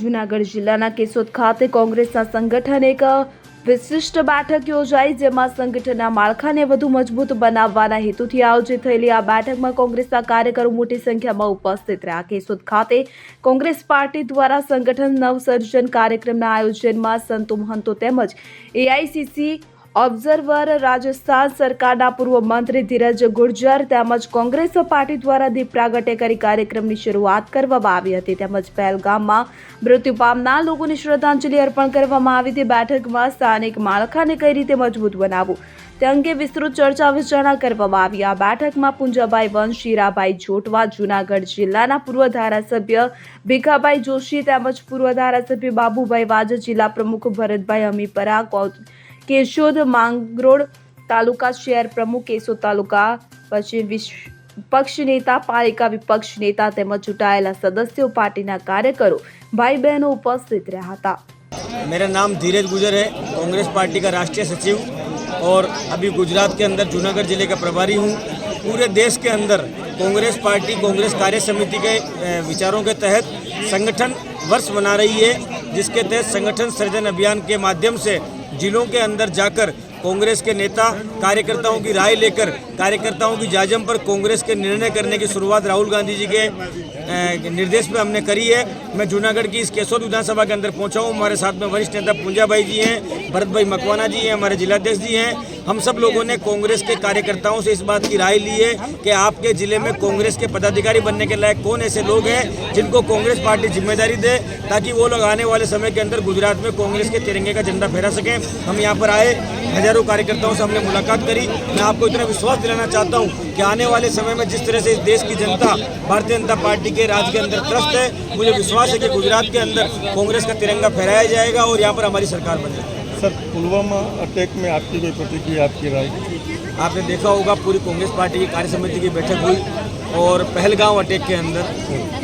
જૂનાગઢ જિલ્લાના કેશોદ ખાતે કોંગ્રેસના સંગઠન એક વિશિષ્ટ બેઠક યોજાઈ, જેમાં સંગઠનના માળખાને વધુ મજબૂત બનાવવાના હેતુથી આયોજિત થયેલી આ બેઠકમાં કોંગ્રેસના કાર્યકરો મોટી સંખ્યામાં ઉપસ્થિત રહ્યા. કેશોદ ખાતે કોંગ્રેસ પાર્ટી દ્વારા સંગઠન નવસર્જન કાર્યક્રમના આયોજનમાં સંતો મહંતો તેમજ એઆઈસીસી ઓબ્ઝર્વર, રાજસ્થાન સરકારના પૂર્વ મંત્રી ધીરજ ગુર્જર તેમજ કોંગ્રેસ પાર્ટી દ્વારા દીપ પ્રાગટ્ય કરી કાર્યક્રમની શરૂઆત કરવામાં આવી હતી. તેમજ પહેલગામમાં મૃત્યુ પામનાર લોકોને શ્રદ્ધાંજલિ અર્પણ કરવામાં આવી હતી. બેઠકમાં સ્થાનિક માળખાને કઈ રીતે મજબૂત બનાવવું તે અંગે વિસ્તૃત ચર્ચા વિચારણા કરવામાં આવી. આ બેઠકમાં પુંજાભાઈ વંશ, હીરાભાઈ જોટવા, જૂનાગઢ જિલ્લાના પૂર્વ ધારાસભ્ય ભીખાભાઈ જોશી તેમજ પૂર્વ ધારાસભ્ય બાબુભાઈ વાજ, જિલ્લા પ્રમુખ ભરતભાઈ અમીપરા, કેશોદ માંગરોળ તાલુકા શહેર પ્રમુખ, કેશોદ તાલુકા પશ્ચિમ વિપક્ષ નેતા, પાલિકા વિપક્ષ નેતા તેમજ ચૂંટાયેલા સદસ્યો, पार्टीના કાર્યકરો, भाई बहनों उपस्थित रहा था. मेरा नाम धीरज गुर्जर है, कांग्रेस पार्टी का राष्ट्रीय सचिव और अभी गुजरात के अंदर जूनागढ़ जिले का प्रभारी हूँ. पूरे देश के अंदर कांग्रेस पार्टी कांग्रेस कार्य समिति के विचारों के तहत संगठन वर्ष मना रही है, जिसके तहत संगठन सृजन अभियान के माध्यम से जिलों के अंदर जाकर कांग्रेस के नेता कार्यकर्ताओं की राय लेकर कार्यकर्ताओं की जाजम पर कांग्रेस के निर्णय करने की शुरुआत राहुल गांधी जी के निर्देश पे हमने करी है. मैं जूनागढ़ की इस केशोद विधानसभा के अंदर पहुंचा हूं. हमारे साथ में वरिष्ठ नेता पुंजाभाई जी हैं, भरत भाई मकवाना जी हैं, हमारे जिलाध्यक्ष जी हैं. हम सब लोगों ने कांग्रेस के कार्यकर्ताओं से इस बात की राय ली है कि आपके जिले में कांग्रेस के पदाधिकारी बनने के लायक कौन ऐसे लोग हैं जिनको कांग्रेस पार्टी जिम्मेदारी दे, ताकि वो लोग आने वाले समय के अंदर गुजरात में कांग्रेस के तिरंगे का झंडा फहरा सकें. हम यहाँ पर आए, हजारों कार्यकर्ताओं से हमने मुलाकात करी. मैं आपको इतना विश्वास दिलाना चाहता हूँ कि आने वाले समय में जिस तरह से इस देश की जनता भारतीय जनता पार्टी के राज के अंदर त्रस्त है, मुझे विश्वास है कि गुजरात के अंदर कांग्रेस का तिरंगा फहराया जाएगा और यहाँ पर हमारी सरकार बनेगी. सर, पुलवामा अटैक में आपकी कोई प्रतिक्रिया, आपकी राय? आपने देखा होगा पूरी कांग्रेस पार्टी की कार्य समिति की बैठक हुई और पहलगांव अटैक के अंदर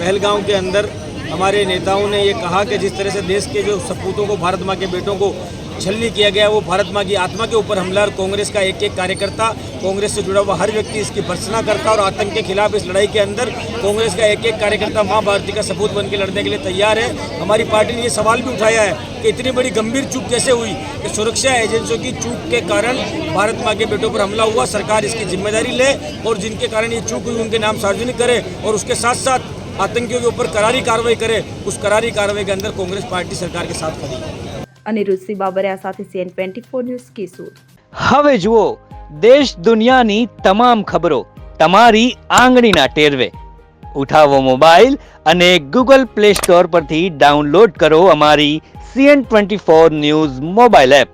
पहलगांव के अंदर हमारे नेताओं ने ये कहा कि जिस तरह से देश के जो सपूतों को, भारत माँ के बेटों को छलनी किया गया, वो भारत माँ की आत्मा के ऊपर हमला. और कांग्रेस का एक एक कार्यकर्ता, कांग्रेस से जुड़ा हुआ हर व्यक्ति इसकी भर्त्सना करता और आतंक के खिलाफ इस लड़ाई के अंदर कांग्रेस का एक एक कार्यकर्ता माँ भारती का सपूत बन के लड़ने के लिए तैयार है. हमारी पार्टी ने ये सवाल भी उठाया है कि इतनी बड़ी गंभीर चूक कैसे हुई कि सुरक्षा एजेंसियों की चूक के कारण भारत माँ के बेटों पर हमला हुआ. सरकार इसकी जिम्मेदारी ले और जिनके कारण ये चूक हुई उनके नाम सार्वजनिक करे और उसके साथ साथ आतंकियों के ऊपर करारी कार्रवाई करे. उस करारी कार्रवाई के अंदर कांग्रेस पार्टी सरकार के साथ खड़ी है. અનિરુદ્ધ સિંહ બાબરિયા સાથે CN24 ન્યૂઝ કેશોદ. હવે જુઓ દેશ દુનિયાની તમામ ખબરો તમારી આંગળીના ટેરવે. ઉઠાવો મોબાઈલ અને ગૂગલ પ્લે સ્ટોર પરથી ડાઉનલોડ કરો અમારી CN24 ન્યૂઝ મોબાઈલ એપ.